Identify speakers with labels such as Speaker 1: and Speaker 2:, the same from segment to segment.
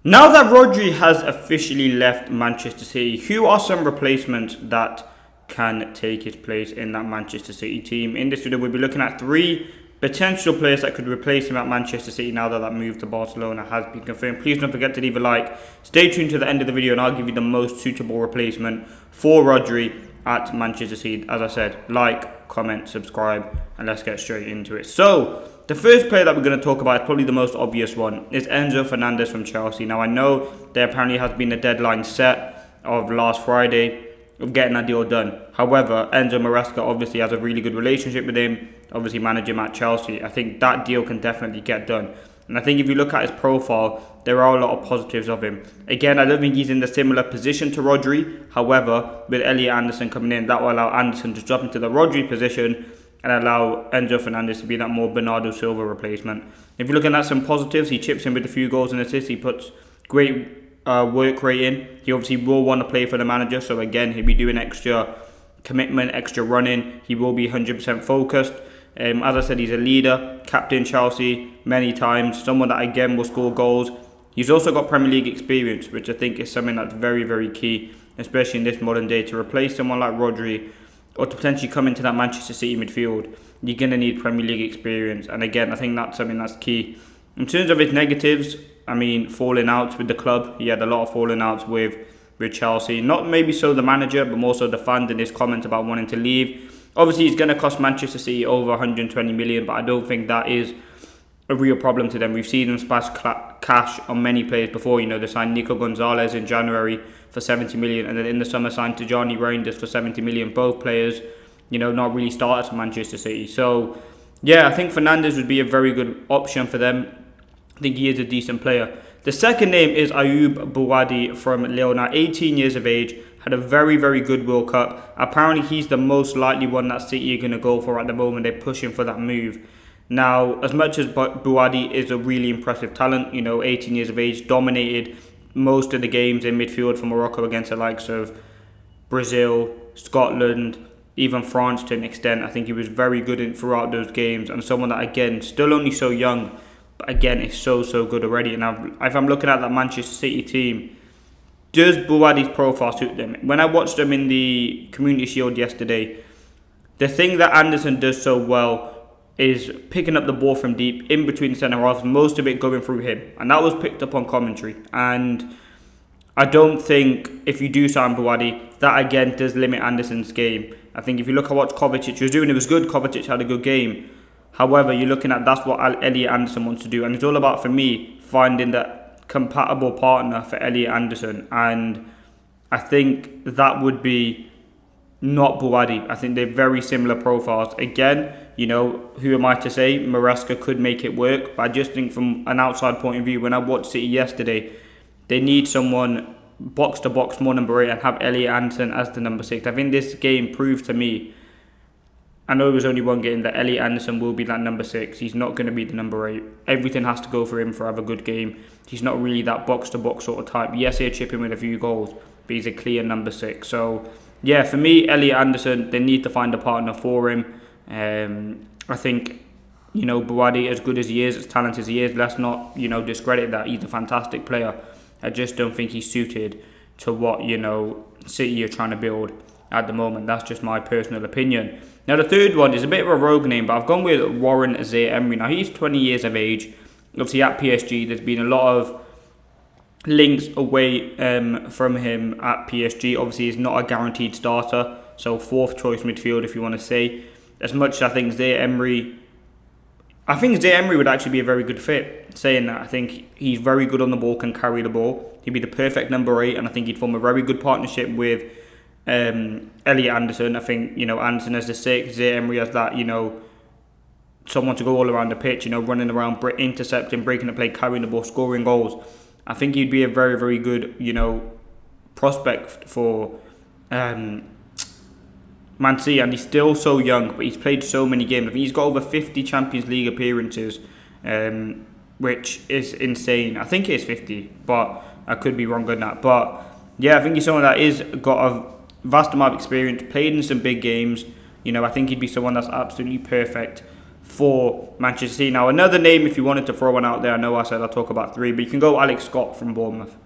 Speaker 1: Now that Rodri has officially left Manchester City, who are some replacements that can take his place in that Manchester City team? In this video, we'll be looking at three potential players that could replace him at Manchester City now that move to Barcelona has been confirmed. Please don't forget to leave a like. Stay tuned to the end of the video and I'll give you the most suitable replacement for Rodri at Manchester City. As I said, like, comment, subscribe, and let's get straight into it. So, the first player that we're going to talk about is probably the most obvious one, is Enzo Fernandez from Chelsea. Now, I know there apparently has been a deadline set of last Friday of getting that deal done. However, Enzo Maresca obviously has a really good relationship with him, obviously manage him at Chelsea. I think that deal can definitely get done. And I think if you look at his profile, there are a lot of positives of him. Again, I don't think he's in the similar position to Rodri. However, with Elliot Anderson coming in, that will allow Anderson to drop into the Rodri position and allow Enzo Fernandez to be that more Bernardo Silva replacement. If you're looking at some positives, he chips in with a few goals and assists. He puts great work rate in. He obviously will want to play for the manager. So again, he'll be doing extra commitment, extra running. He will be 100% focused. As I said, he's a leader, captain Chelsea many times, someone that again will score goals. He's also got Premier League experience, which I think is something that's very, very key, especially in this modern day. To replace someone like Rodri, or to potentially come into that Manchester City midfield, you're going to need Premier League experience. And again, I think that's something that's key. In terms of his negatives, I mean, falling outs with the club. He had a lot of falling outs with Chelsea. Not maybe so the manager, but more so the fans and his comments about wanting to leave. Obviously, it's going to cost Manchester City over 120 million, but I don't think that is a real problem to them. We've seen them splash cash on many players before. You know, they signed Nico Gonzalez in January for 70 million, and then in the summer signed Tijani Reinders for 70 million. Both players, you know, not really started for Manchester City. So, yeah, I think Fernandes would be a very good option for them. I think he is a decent player. The second name is Ayoub Bouadi from Lille. Now, 18 years of age, had a very, very good World Cup. Apparently, he's the most likely one that City are going to go for at the moment. They're pushing for that move. Now, as much as Bouadi is a really impressive talent, you know, 18 years of age, dominated most of the games in midfield for Morocco against the likes of Brazil, Scotland, even France to an extent. I think he was very good throughout those games, and someone that, again, still only so young, but again, is so good already. And if I'm looking at that Manchester City team, does Bouadi's profile suit them? When I watched them in the Community Shield yesterday, the thing that Anderson does so well is picking up the ball from deep in between the centre halves, most of it going through him. And that was picked up on commentary. And I don't think if you do sign Bouadi, that again does limit Anderson's game. I think if you look at what Kovacic was doing, it was good. Kovacic had a good game. However, you're looking at that's what Elliot Anderson wants to do. And it's all about, for me, finding that compatible partner for Elliot Anderson. And I think that would be not Bouadi. I think they're very similar profiles. Again, you know, who am I to say? Maresca could make it work. But I just think from an outside point of view, when I watched City yesterday, they need someone box to box, more number 8, and have Elliot Anderson as the number 6. I think this game proved to me, I know it was only one game, that Elliot Anderson will be that number 6. He's not going to be the number 8. Everything has to go for him for have a good game. He's not really that box to box sort of type. Yes, he'll chip in with a few goals, but he's a clear number 6. So, yeah, for me, Elliot Anderson, they need to find a partner for him. I think, you know, Bouadi, as good as he is, as talented as he is, let's not, you know, discredit that. He's a fantastic player. I just don't think he's suited to what, you know, City are trying to build at the moment. That's just my personal opinion. Now, the third one is a bit of a rogue name, but I've gone with Warren Zaïre-Emery. Now, he's 20 years of age. Obviously, at PSG, there's been a lot of links away from him at PSG. Obviously, he's not a guaranteed starter, so fourth choice midfield, if you want to say. As much as I think Zaïre-Emery would actually be a very good fit. Saying that, I think he's very good on the ball, can carry the ball. He'd be the perfect number 8, and I think he'd form a very good partnership with Elliot Anderson. I think, you know, Anderson as the 6, Zaïre-Emery as that, you know, someone to go all around the pitch, you know, running around, intercepting, breaking the play, carrying the ball, scoring goals. I think he'd be a very, very good, you know, prospect for Man City, and he's still so young, but he's played so many games. I think he's got over 50 Champions League appearances, which is insane. I think it is 50, but I could be wrong on that. But yeah, I think he's someone that is got a vast amount of experience, played in some big games. You know, I think he'd be someone that's absolutely perfect for Manchester City. Now, another name, if you wanted to throw one out there, I know I said I'll talk about 3, but you can go Alex Scott from Bournemouth.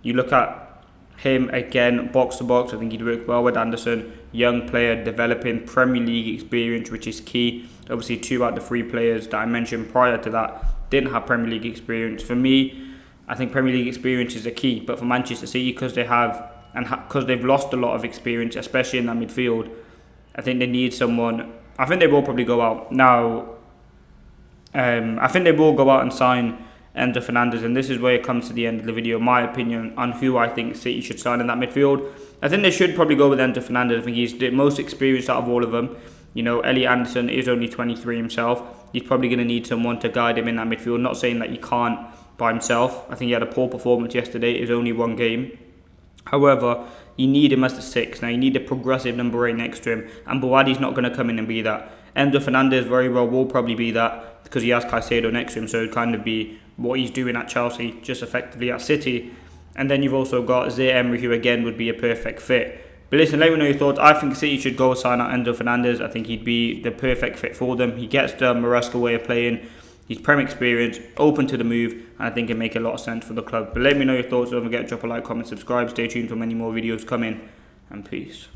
Speaker 1: You look at him again, box to box. I think he'd work well with Anderson. Young player, developing Premier League experience, which is key. Obviously, 2 out of the 3 players that I mentioned prior to that didn't have Premier League experience. For me, I think Premier League experience is a key. But for Manchester City, because they have, and because they've lost a lot of experience, especially in that midfield, I think they need someone. I think they will probably go out now. I think they will go out and sign Enzo Fernandez, and this is where it comes to the end of the video, my opinion on who I think City should sign in that midfield. I think they should probably go with Enzo Fernandez. I think he's the most experienced out of all of them. You know, Elliot Anderson is only 23 himself. He's probably going to need someone to guide him in that midfield. Not saying that he can't by himself. I think he had a poor performance yesterday. It was only 1 game. However, you need him as the 6. Now, you need a progressive number 8 next to him, and Boadi's not going to come in and be that. Enzo Fernandez very well will probably be that, because he has Caicedo next to him, so it'd kind of be what he's doing at Chelsea, just effectively at City. And then you've also got Zaire Emery, who again would be a perfect fit. But listen, let me know your thoughts. I think City should go sign out Enzo Fernandez. I think he'd be the perfect fit for them. He gets the Maresca way of playing. He's Prem experience, open to the move, and I think it'd make a lot of sense for the club. But let me know your thoughts. Don't forget to drop a like, comment, subscribe. Stay tuned for many more videos coming, and peace.